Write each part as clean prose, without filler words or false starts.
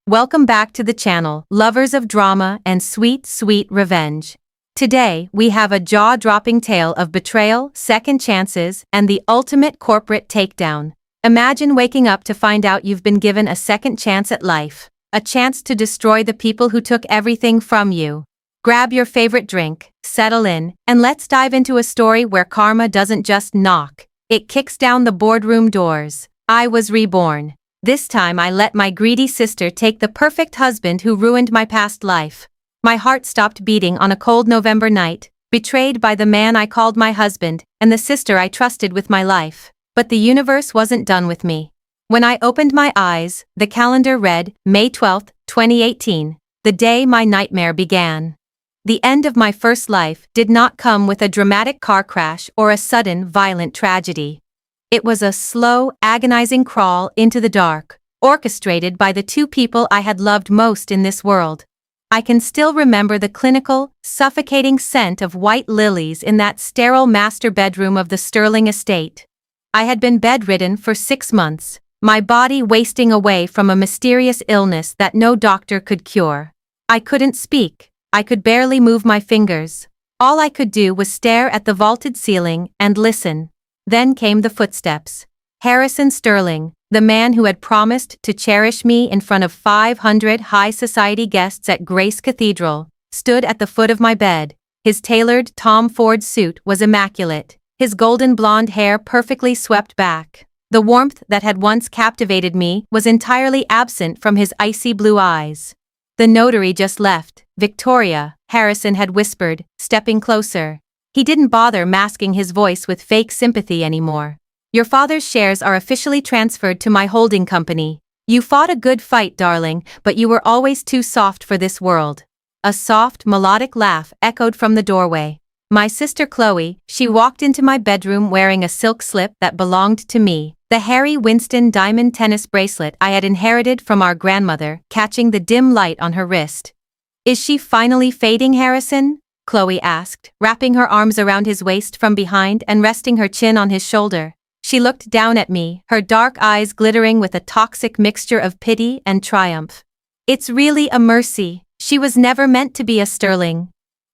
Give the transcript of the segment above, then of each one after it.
Welcome back to the channel, lovers of drama and sweet, sweet revenge. Today, we have a jaw-dropping tale of betrayal, second chances, and the ultimate corporate takedown. Imagine waking up to find out you've been given a second chance at life, a chance to destroy the people who took everything from you. Grab your favorite drink, settle in, and let's dive into a story where karma doesn't just knock, it kicks down the boardroom doors. I was reborn. This time I let my greedy sister take the perfect husband who ruined my past life. My heart stopped beating on a cold November night, betrayed by the man I called my husband and the sister I trusted with my life. But the universe wasn't done with me. When I opened my eyes, the calendar read May 12, 2018, the day my nightmare began. The end of my first life did not come with a dramatic car crash or a sudden, violent tragedy. It was a slow, agonizing crawl into the dark, orchestrated by the two people I had loved most in this world. I can still remember the clinical, suffocating scent of white lilies in that sterile master bedroom of the Sterling estate. I had been bedridden for 6 months, my body wasting away from a mysterious illness that no doctor could cure. I couldn't speak, I could barely move my fingers. All I could do was stare at the vaulted ceiling and listen. Then came the footsteps. Harrison Sterling, the man who had promised to cherish me in front of 500 high society guests at Grace Cathedral, stood at the foot of my bed. His tailored Tom Ford suit was immaculate, his golden blonde hair perfectly swept back. The warmth that had once captivated me was entirely absent from his icy blue eyes. "The notary just left, Victoria," Harrison had whispered, stepping closer. He didn't bother masking his voice with fake sympathy anymore. "Your father's shares are officially transferred to my holding company. You fought a good fight, darling, but you were always too soft for this world." A soft, melodic laugh echoed from the doorway. My sister Chloe, she walked into my bedroom wearing a silk slip that belonged to me, the Harry Winston diamond tennis bracelet I had inherited from our grandmother, catching the dim light on her wrist. "Is she finally fading, Harrison?" Chloe asked, wrapping her arms around his waist from behind and resting her chin on his shoulder. She looked down at me, her dark eyes glittering with a toxic mixture of pity and triumph. "It's really a mercy. She was never meant to be a Sterling."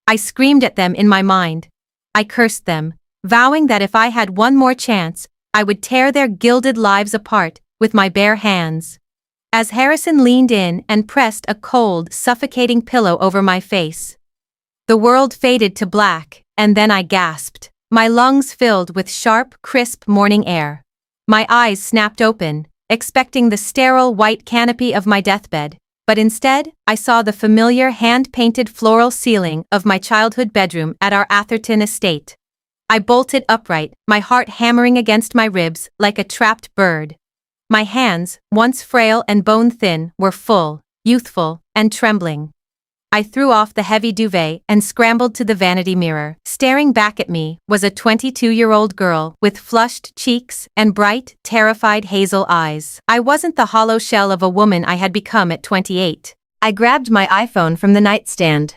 I screamed at them in my mind. I cursed them, vowing that if I had one more chance, I would tear their gilded lives apart with my bare hands. As Harrison leaned in and pressed a cold, suffocating pillow over my face, the world faded to black, and then I gasped, my lungs filled with sharp, crisp morning air. My eyes snapped open, expecting the sterile white canopy of my deathbed, but instead, I saw the familiar hand-painted floral ceiling of my childhood bedroom at our Atherton estate. I bolted upright, my heart hammering against my ribs like a trapped bird. My hands, once frail and bone-thin, were full, youthful, and trembling. I threw off the heavy duvet and scrambled to the vanity mirror. Staring back at me was a 22-year-old girl with flushed cheeks and bright, terrified hazel eyes. I wasn't the hollow shell of a woman I had become at 28. I grabbed my iPhone from the nightstand.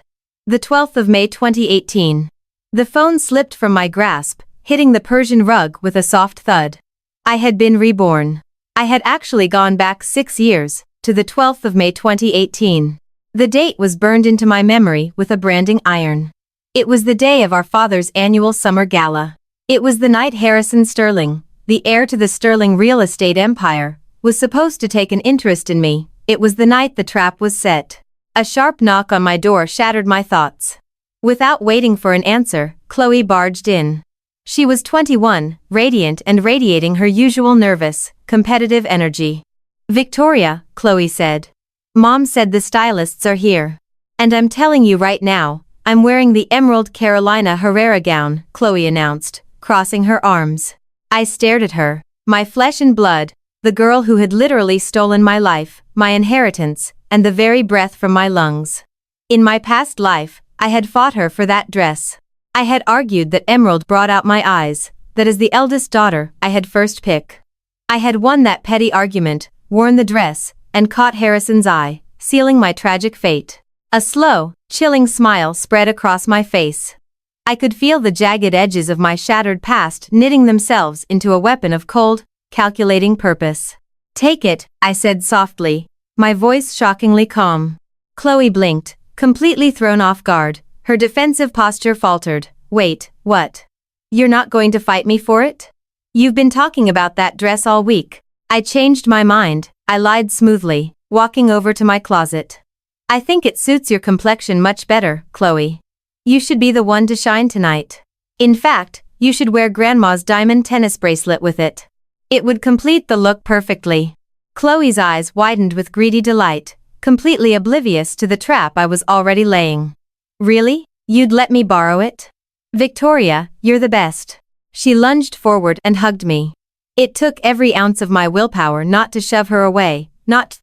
The 12th of May 2018. The phone slipped from my grasp, hitting the Persian rug with a soft thud. I had been reborn. I had actually gone back 6 years, to the 12th of May 2018. The date was burned into my memory with a branding iron. It was the day of our father's annual summer gala. It was the night Harrison Sterling, the heir to the Sterling real estate empire, was supposed to take an interest in me. It was the night the trap was set. A sharp knock on my door shattered my thoughts. Without waiting for an answer, Chloe barged in. She was 21, radiant and radiating her usual nervous, competitive energy. "Victoria," Chloe said. "Mom said the stylists are here. And I'm telling you right now, I'm wearing the Emerald Carolina Herrera gown," Chloe announced, crossing her arms. I stared at her, my flesh and blood, the girl who had literally stolen my life, my inheritance, and the very breath from my lungs. In my past life, I had fought her for that dress. I had argued that Emerald brought out my eyes, that as the eldest daughter, I had first pick. I had won that petty argument, worn the dress, and caught Harrison's eye, sealing my tragic fate. A slow, chilling smile spread across my face. I could feel the jagged edges of my shattered past knitting themselves into a weapon of cold, calculating purpose. "Take it," I said softly. my voice shockingly calm. Chloe blinked, completely thrown off guard. Her defensive posture faltered. Wait, what? You're not going to fight me for it? You've been talking about that dress all week. I changed my mind, I lied smoothly, walking over to my closet. I think it suits your complexion much better, Chloe. You should be the one to shine tonight. In fact, you should wear Grandma's diamond tennis bracelet with it. It would complete the look perfectly. Chloe's eyes widened with greedy delight, completely oblivious to the trap I was already laying. Really? You'd let me borrow it? Victoria, you're the best. She lunged forward and hugged me. It took every ounce of my willpower not to shove her away,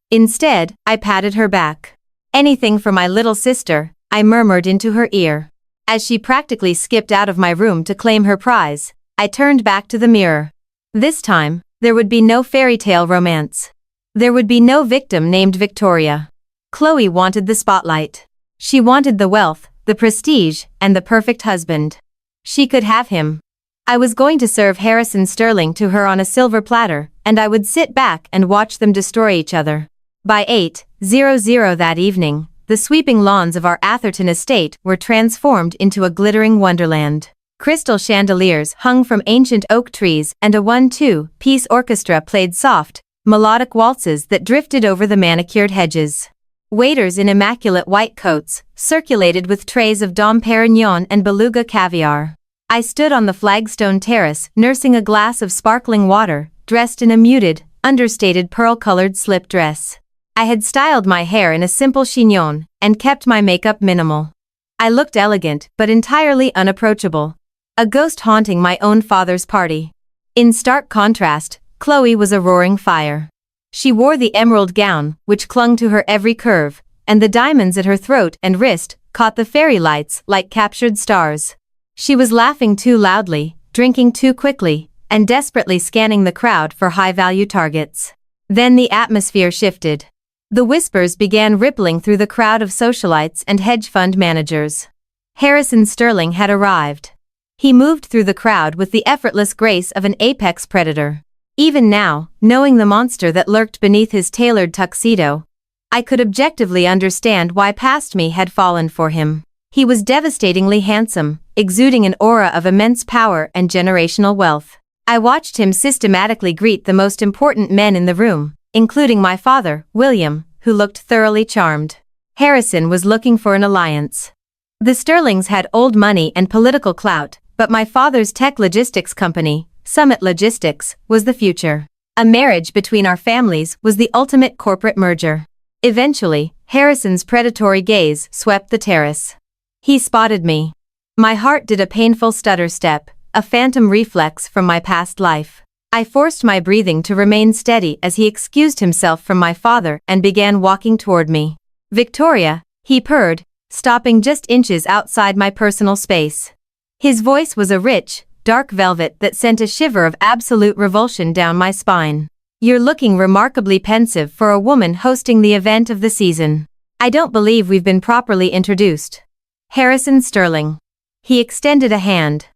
Instead, I patted her back. Anything for my little sister, I murmured into her ear. As she practically skipped out of my room to claim her prize, I turned back to the mirror. This time, there would be no fairy tale romance. There would be no victim named Victoria. Chloe wanted the spotlight. She wanted the wealth, the prestige, and the perfect husband. She could have him. I was going to serve Harrison Sterling to her on a silver platter, and I would sit back and watch them destroy each other. By 8:00 that evening, the sweeping lawns of our Atherton estate were transformed into a glittering wonderland. Crystal chandeliers hung from ancient oak trees and a 1-2-piece orchestra played soft, melodic waltzes that drifted over the manicured hedges. Waiters in immaculate white coats circulated with trays of Dom Perignon and beluga caviar. I stood on the flagstone terrace nursing a glass of sparkling water, dressed in a muted, understated pearl-colored slip dress. I had styled my hair in a simple chignon and kept my makeup minimal. I looked elegant but entirely unapproachable. A ghost haunting my own father's party. In stark contrast, Chloe was a roaring fire. She wore the emerald gown, which clung to her every curve, and the diamonds at her throat and wrist caught the fairy lights like captured stars. She was laughing too loudly, drinking too quickly, and desperately scanning the crowd for high-value targets. Then the atmosphere shifted. The whispers began rippling through the crowd of socialites and hedge fund managers. Harrison Sterling had arrived. He moved through the crowd with the effortless grace of an apex predator. Even now, knowing the monster that lurked beneath his tailored tuxedo, I could objectively understand why past me had fallen for him. He was devastatingly handsome, exuding an aura of immense power and generational wealth. I watched him systematically greet the most important men in the room, including my father, William, who looked thoroughly charmed. Harrison was looking for an alliance. The Sterlings had old money and political clout, but my father's tech logistics company, Summit Logistics, was the future. A marriage between our families was the ultimate corporate merger. Eventually, Harrison's predatory gaze swept the terrace. He spotted me. My heart did a painful stutter step, a phantom reflex from my past life. I forced my breathing to remain steady as he excused himself from my father and began walking toward me. Victoria, he purred, stopping just inches outside my personal space. His voice was a rich, dark velvet that sent a shiver of absolute revulsion down my spine. You're looking remarkably pensive for a woman hosting the event of the season. I don't believe we've been properly introduced. Harrison Sterling. He extended a hand.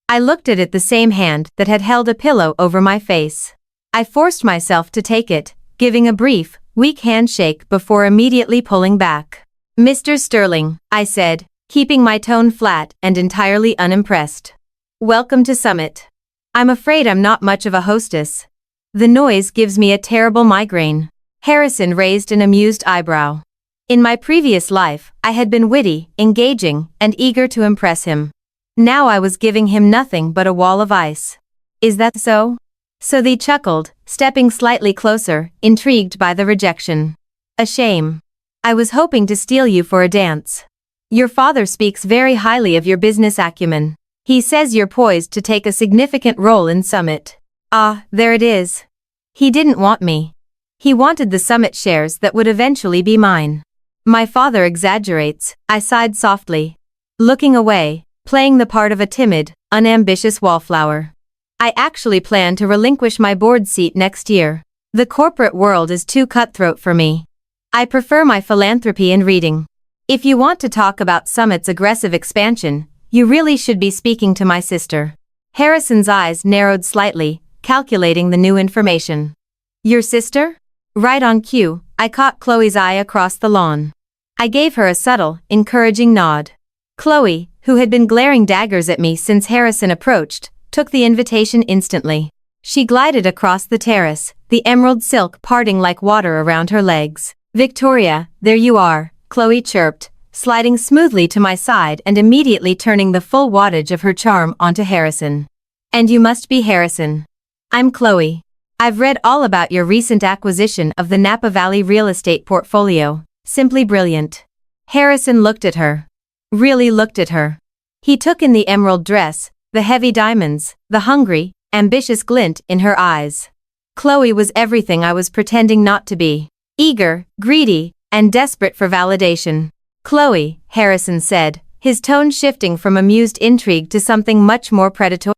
I looked at it, the same hand that had held a pillow over my face. I forced myself to take it, giving a brief, weak handshake before immediately pulling back. Mr. Sterling, I said, keeping my tone flat and entirely unimpressed. Welcome to Summit. I'm afraid I'm not much of a hostess. The noise gives me a terrible migraine. Harrison raised an amused eyebrow. In my previous life, I had been witty, engaging, and eager to impress him. Now I was giving him nothing but a wall of ice. Is that so? So they chuckled, stepping slightly closer, intrigued by the rejection. A shame. I was hoping to steal you for a dance. Your father speaks very highly of your business acumen. He says you're poised to take a significant role in Summit. Ah, there it is. He didn't want me. He wanted the Summit shares that would eventually be mine. My father exaggerates, I sighed softly. Looking away, playing the part of a timid, unambitious wallflower. I actually plan to relinquish my board seat next year. The corporate world is too cutthroat for me. I prefer my philanthropy and reading. If you want to talk about Summit's aggressive expansion, you really should be speaking to my sister. Harrison's eyes narrowed slightly, calculating the new information. Your sister? Right on cue, I caught Chloe's eye across the lawn. I gave her a subtle, encouraging nod. Chloe, who had been glaring daggers at me since Harrison approached, took the invitation instantly. She glided across the terrace, the emerald silk parting like water around her legs. "Victoria, there you are," Chloe chirped, sliding smoothly to my side and immediately turning the full wattage of her charm onto Harrison. "And you must be Harrison. I'm Chloe. I've read all about your recent acquisition of the Napa Valley real estate portfolio. Simply brilliant." Harrison looked at her. Really looked at her. He took in the emerald dress, the heavy diamonds, the hungry, ambitious glint in her eyes. Chloe was everything I was pretending not to be. Eager, greedy, and desperate for validation. "Chloe," Harrison said, his tone shifting from amused intrigue to something much more predatory.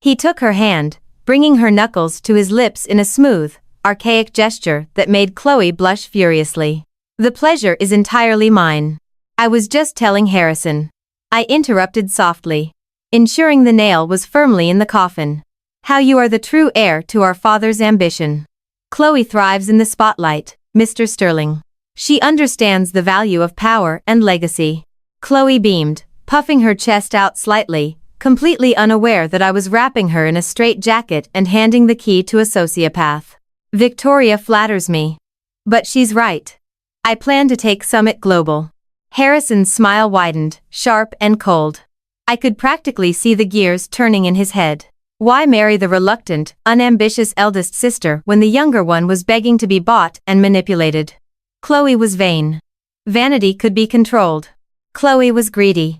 He took her hand, bringing her knuckles to his lips in a smooth, archaic gesture that made Chloe blush furiously. "The pleasure is entirely mine." "I was just telling Harrison," I interrupted softly, ensuring the nail was firmly in the coffin, "how you are the true heir to our father's ambition. Chloe thrives in the spotlight, Mr. Sterling. She understands the value of power and legacy." Chloe beamed, puffing her chest out slightly, completely unaware that I was wrapping her in a straitjacket and handing the key to a sociopath. "Victoria flatters me. But she's right. I plan to take Summit global." Harrison's smile widened, sharp and cold. I could practically see the gears turning in his head. Why marry the reluctant, unambitious eldest sister when the younger one was begging to be bought and manipulated? Chloe was vain. Vanity could be controlled. Chloe was greedy.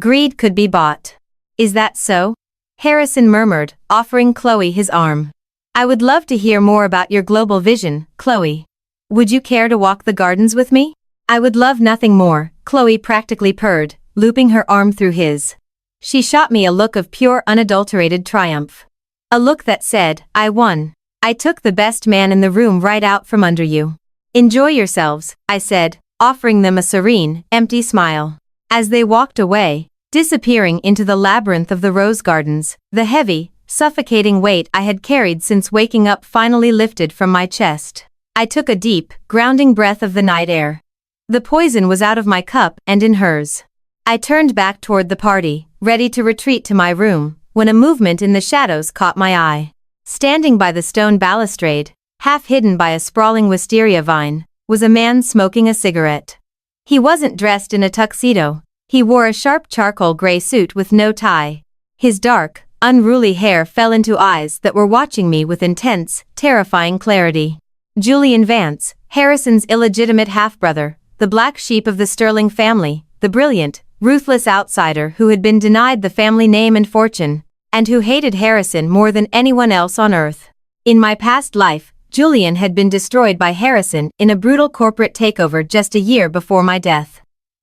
Greed could be bought. "Is that so?" Harrison murmured, offering Chloe his arm. "I would love to hear more about your global vision, Chloe. Would you care to walk the gardens with me?" "I would love nothing more," Chloe practically purred, looping her arm through his. She shot me a look of pure unadulterated triumph. A look that said, "I won. I took the best man in the room right out from under you." "Enjoy yourselves," I said, offering them a serene, empty smile. As they walked away, disappearing into the labyrinth of the rose gardens, the heavy, suffocating weight I had carried since waking up finally lifted from my chest. I took a deep, grounding breath of the night air. The poison was out of my cup and in hers. I turned back toward the party, ready to retreat to my room, when a movement in the shadows caught my eye. Standing by the stone balustrade, half hidden by a sprawling wisteria vine, was a man smoking a cigarette. He wasn't dressed in a tuxedo. He wore a sharp charcoal gray suit with no tie. His dark, unruly hair fell into eyes that were watching me with intense, terrifying clarity. Julian Vance, Harrison's illegitimate half-brother, the black sheep of the Sterling family, the brilliant, ruthless outsider who had been denied the family name and fortune, and who hated Harrison more than anyone else on earth. In my past life, Julian had been destroyed by Harrison in a brutal corporate takeover just a year before my death.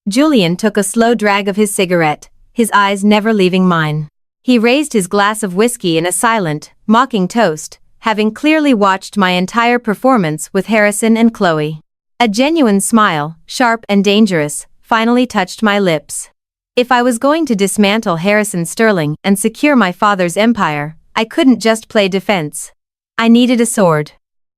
Julian took a slow drag of his cigarette, his eyes never leaving mine. He raised his glass of whiskey in a silent, mocking toast, having clearly watched my entire performance with Harrison and Chloe. A genuine smile, sharp and dangerous, finally touched my lips. If I was going to dismantle Harrison Sterling and secure my father's empire, I couldn't just play defense. I needed a sword.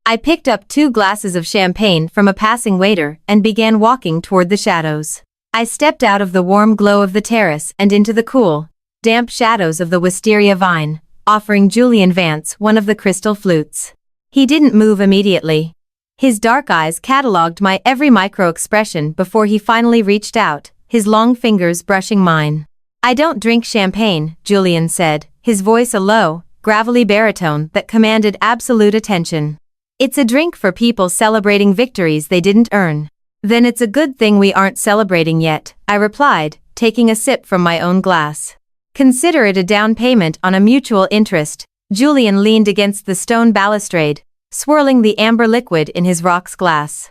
I picked up 2 glasses of champagne from a passing waiter and began walking toward the shadows. I stepped out of the warm glow of the terrace and into the cool, damp shadows of the wisteria vine, offering Julian Vance one of the crystal flutes. He didn't move immediately. His dark eyes catalogued my every micro-expression before he finally reached out, his long fingers brushing mine. "I don't drink champagne," Julian said, his voice a low, gravelly baritone that commanded absolute attention. "It's a drink for people celebrating victories they didn't earn." "Then it's a good thing we aren't celebrating yet," I replied, taking a sip from my own glass. "Consider it a down payment on a mutual interest." Julian leaned against the stone balustrade, swirling the amber liquid in his rocks glass.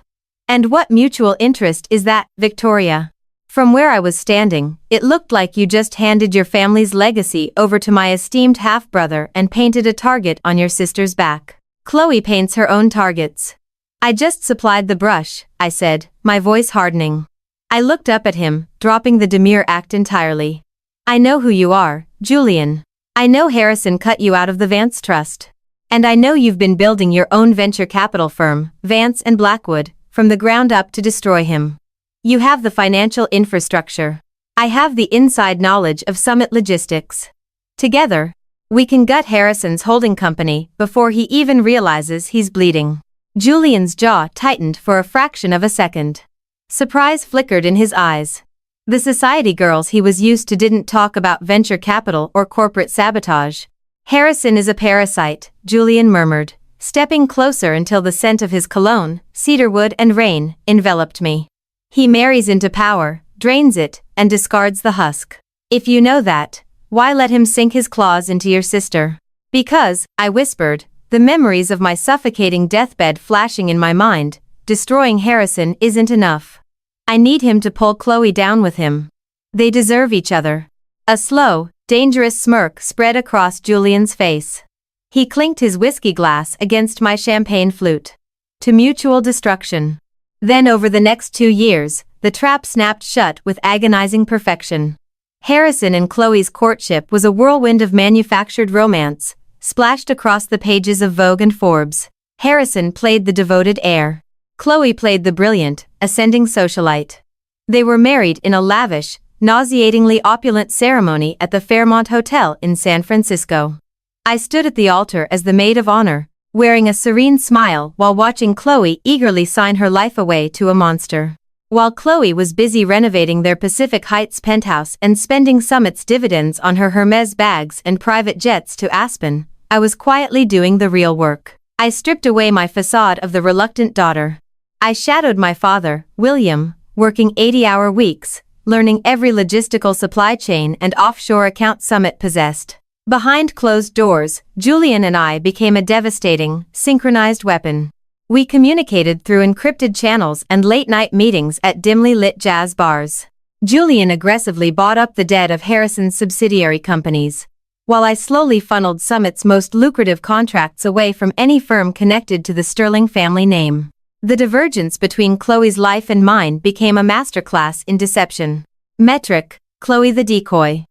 "And what mutual interest is that, Victoria?" From where I was standing, it looked like you just handed your family's legacy over to my esteemed half-brother and painted a target on your sister's back. "Chloe paints her own targets. I just supplied the brush," I said, my voice hardening. I looked up at him, dropping the demure act entirely. "I know who you are, Julian. I know Harrison cut you out of the Vance Trust. And I know you've been building your own venture capital firm, Vance and Blackwood, from the ground up to destroy him. You have the financial infrastructure. I have the inside knowledge of Summit Logistics. Together, we can gut Harrison's holding company before he even realizes he's bleeding. Julian's jaw tightened for a fraction of a second. Surprise flickered in his eyes. The society girls he was used to didn't talk about venture capital or corporate sabotage. Harrison is a parasite, Julian murmured, stepping closer until the scent of his cologne, cedarwood and rain, enveloped me. He marries into power, drains it, and discards the husk. If you know that, why let him sink his claws into your sister? Because, I whispered, the memories of my suffocating deathbed flashing in my mind, destroying Harrison isn't enough. I need him to pull Chloe down with him. They deserve each other. A slow, dangerous smirk spread across Julian's face. He clinked his whiskey glass against my champagne flute. To mutual destruction. Then over the next 2 years, the trap snapped shut with agonizing perfection. Harrison and Chloe's courtship was a whirlwind of manufactured romance, splashed across the pages of Vogue and Forbes. Harrison played the devoted heir. Chloe played the brilliant, ascending socialite. They were married in a lavish, nauseatingly opulent ceremony at the Fairmont Hotel in San Francisco. I stood at the altar as the maid of honor, wearing a serene smile while watching Chloe eagerly sign her life away to a monster. While Chloe was busy renovating their Pacific Heights penthouse and spending Summit's dividends on her Hermes bags and private jets to Aspen, I was quietly doing the real work. I stripped away my facade of the reluctant daughter. I shadowed my father, William, working 80-hour weeks, learning every logistical supply chain and offshore account Summit possessed. Behind closed doors, Julian and I became a devastating, synchronized weapon. We communicated through encrypted channels and late-night meetings at dimly lit jazz bars. Julian aggressively bought up the debt of Harrison's subsidiary companies, while I slowly funneled Summit's most lucrative contracts away from any firm connected to the Sterling family name. The divergence between Chloe's life and mine became a masterclass in deception. Metric, Chloe the decoy.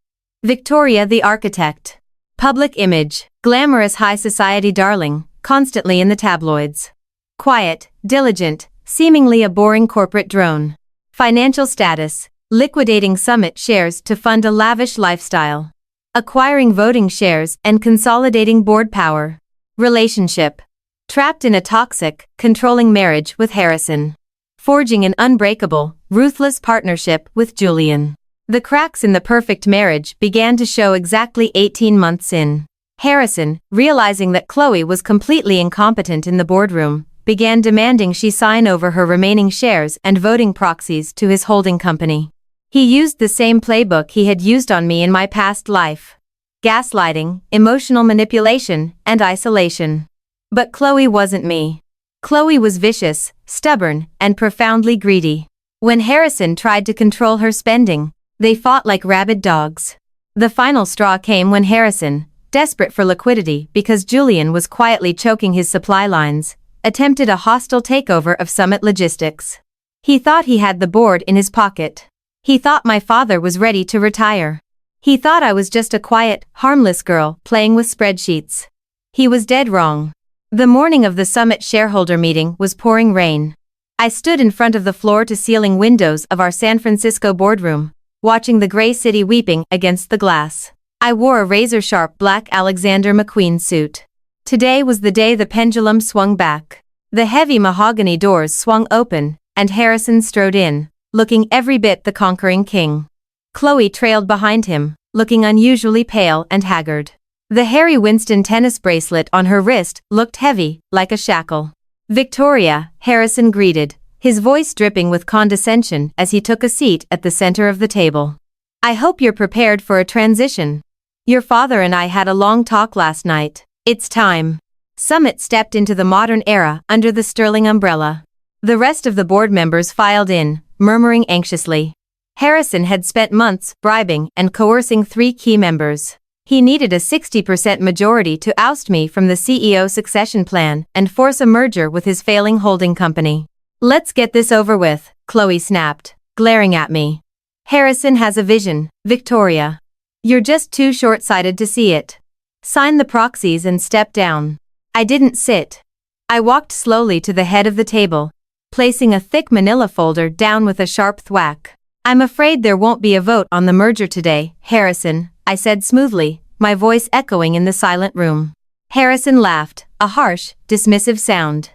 Victoria the architect. Public image, glamorous high society darling, constantly in the tabloids. Quiet, diligent, seemingly a boring corporate drone. Financial status, liquidating Summit shares to fund a lavish lifestyle. Acquiring voting shares and consolidating board power. Relationship. Trapped in a toxic, controlling marriage with Harrison. Forging an unbreakable, ruthless partnership with Julian. The cracks in the perfect marriage began to show exactly 18 months in. Harrison, realizing that Chloe was completely incompetent in the boardroom, began demanding she sign over her remaining shares and voting proxies to his holding company. He used the same playbook he had used on me in my past life. Gaslighting, emotional manipulation, and isolation. But Chloe wasn't me. Chloe was vicious, stubborn, and profoundly greedy. When Harrison tried to control her spending, they fought like rabid dogs. The final straw came when Harrison, desperate for liquidity because Julian was quietly choking his supply lines, attempted a hostile takeover of Summit Logistics. He thought he had the board in his pocket. He thought my father was ready to retire. He thought I was just a quiet, harmless girl playing with spreadsheets. He was dead wrong. The morning of the Summit shareholder meeting was pouring rain. I stood in front of the floor-to-ceiling windows of our San Francisco boardroom, watching the gray city weeping against the glass. I wore a razor-sharp black Alexander McQueen suit. Today was the day the pendulum swung back. The heavy mahogany doors swung open, and Harrison strode in, looking every bit the conquering king. Chloe trailed behind him, looking unusually pale and haggard. The Harry Winston tennis bracelet on her wrist looked heavy, like a shackle. Victoria, Harrison greeted, his voice dripping with condescension as he took a seat at the center of the table. I hope you're prepared for a transition. Your father and I had a long talk last night. It's time. Summit stepped into the modern era under the Sterling umbrella. The rest of the board members filed in, murmuring anxiously. Harrison had spent months bribing and coercing 3 key members. He needed a 60% majority to oust me from the CEO succession plan and force a merger with his failing holding company. Let's get this over with, Chloe snapped, glaring at me. Harrison has a vision, Victoria. You're just too short-sighted to see it. Sign the proxies and step down. I didn't sit. I walked slowly to the head of the table, placing a thick manila folder down with a sharp thwack. I'm afraid there won't be a vote on the merger today, Harrison, I said smoothly, my voice echoing in the silent room. Harrison laughed, a harsh, dismissive sound.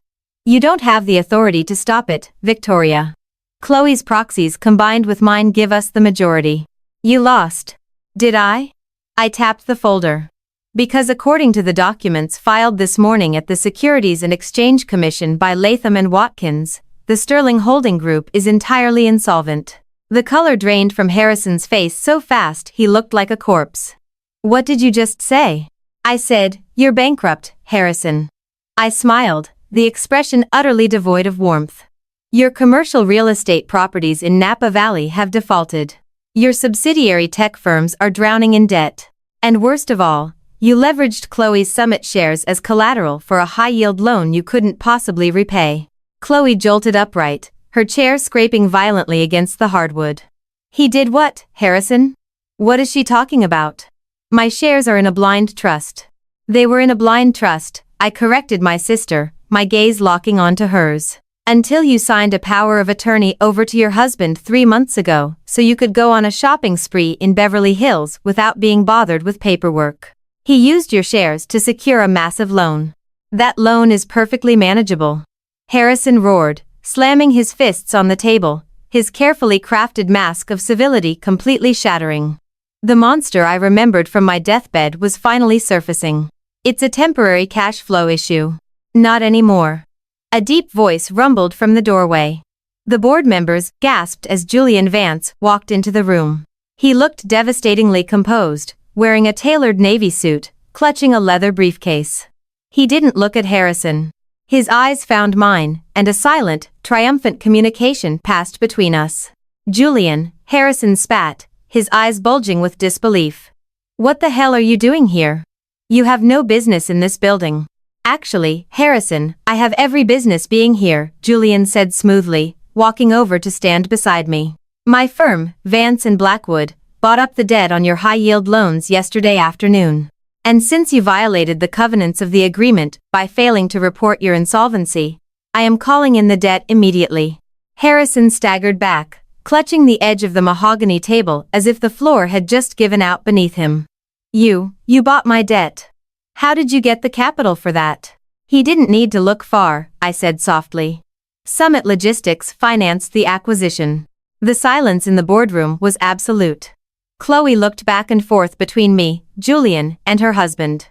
You don't have the authority to stop it, Victoria. Chloe's proxies combined with mine give us the majority. You lost. Did I? I tapped the folder. Because according to the documents filed this morning at the Securities and Exchange Commission by Latham and Watkins, the Sterling Holding Group is entirely insolvent. The color drained from Harrison's face so fast he looked like a corpse. What did you just say? I said, you're bankrupt, Harrison. I smiled, the expression utterly devoid of warmth. Your commercial real estate properties in Napa Valley have defaulted. Your subsidiary tech firms are drowning in debt. And worst of all, you leveraged Chloe's Summit shares as collateral for a high-yield loan you couldn't possibly repay. Chloe jolted upright, her chair scraping violently against the hardwood. He did what, Harrison? What is she talking about? My shares are in a blind trust. They were in a blind trust, I corrected my sister, my gaze locking onto hers. Until you signed a power of attorney over to your husband 3 months ago, so you could go on a shopping spree in Beverly Hills without being bothered with paperwork. He used your shares to secure a massive loan. That loan is perfectly manageable. Harrison roared, slamming his fists on the table, his carefully crafted mask of civility completely shattering. The monster I remembered from my deathbed was finally surfacing. It's a temporary cash flow issue. Not anymore. A deep voice rumbled from the doorway. The board members gasped as Julian Vance walked into the room. He looked devastatingly composed, wearing a tailored navy suit, clutching a leather briefcase. He didn't look at Harrison. His eyes found mine, and a silent, triumphant communication passed between us. Julian, Harrison spat, his eyes bulging with disbelief. What the hell are you doing here? You have no business in this building. Actually, Harrison, I have every business being here, Julian said smoothly, walking over to stand beside me. My firm, Vance and Blackwood, bought up the debt on your high-yield loans yesterday afternoon. And since you violated the covenants of the agreement by failing to report your insolvency, I am calling in the debt immediately. Harrison staggered back, clutching the edge of the mahogany table as if the floor had just given out beneath him. You bought my debt. How did you get the capital for that? He didn't need to look far, I said softly. Summit Logistics financed the acquisition. The silence in the boardroom was absolute. Chloe looked back and forth between me, Julian, and her husband.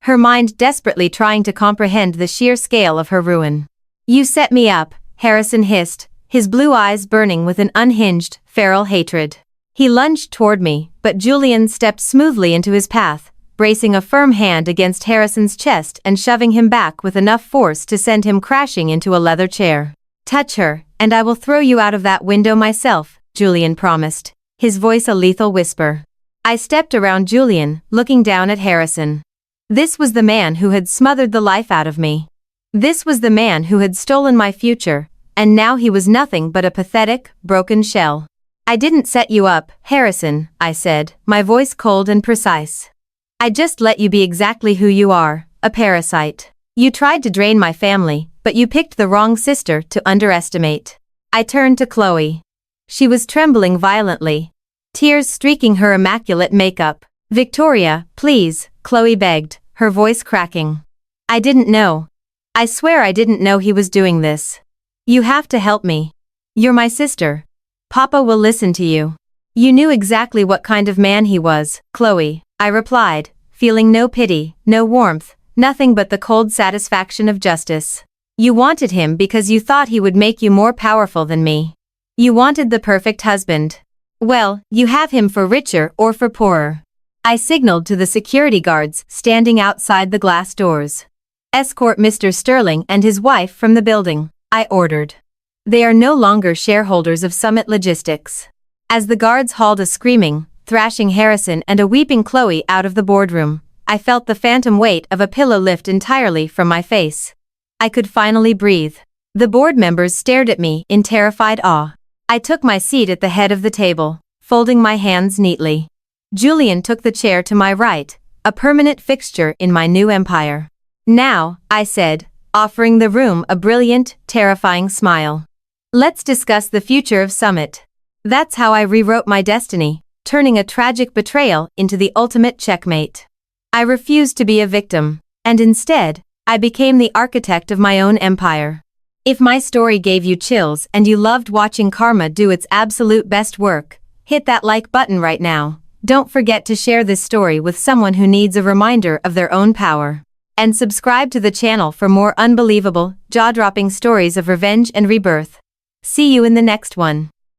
Her mind desperately trying to comprehend the sheer scale of her ruin. You set me up, Harrison hissed, his blue eyes burning with an unhinged, feral hatred. He lunged toward me, but Julian stepped smoothly into his path, bracing a firm hand against Harrison's chest and shoving him back with enough force to send him crashing into a leather chair. Touch her, and I will throw you out of that window myself, Julian promised, his voice a lethal whisper. I stepped around Julian, looking down at Harrison. This was the man who had smothered the life out of me. This was the man who had stolen my future, and now he was nothing but a pathetic, broken shell. I didn't set you up, Harrison, I said, my voice cold and precise. I just let you be exactly who you are, a parasite. You tried to drain my family, but you picked the wrong sister to underestimate. I turned to Chloe. She was trembling violently, tears streaking her immaculate makeup. Victoria, please, Chloe begged, her voice cracking. I didn't know. I swear I didn't know he was doing this. You have to help me. You're my sister. Papa will listen to you. You knew exactly what kind of man he was, Chloe, I replied, feeling no pity, no warmth, nothing but the cold satisfaction of justice. You wanted him because you thought he would make you more powerful than me. You wanted the perfect husband. Well, you have him for richer or for poorer. I signaled to the security guards standing outside the glass doors. Escort Mr. Sterling and his wife from the building, I ordered. They are no longer shareholders of Summit Logistics. As the guards hauled a screaming, thrashing Harrison and a weeping Chloe out of the boardroom, I felt the phantom weight of a pillow lift entirely from my face. I could finally breathe. The board members stared at me in terrified awe. I took my seat at the head of the table, folding my hands neatly. Julian took the chair to my right, a permanent fixture in my new empire. Now, I said, offering the room a brilliant, terrifying smile. Let's discuss the future of Summit. That's how I rewrote my destiny, turning a tragic betrayal into the ultimate checkmate. I refused to be a victim, and instead, I became the architect of my own empire. If my story gave you chills and you loved watching karma do its absolute best work, hit that like button right now. Don't forget to share this story with someone who needs a reminder of their own power. And subscribe to the channel for more unbelievable, jaw-dropping stories of revenge and rebirth. See you in the next one.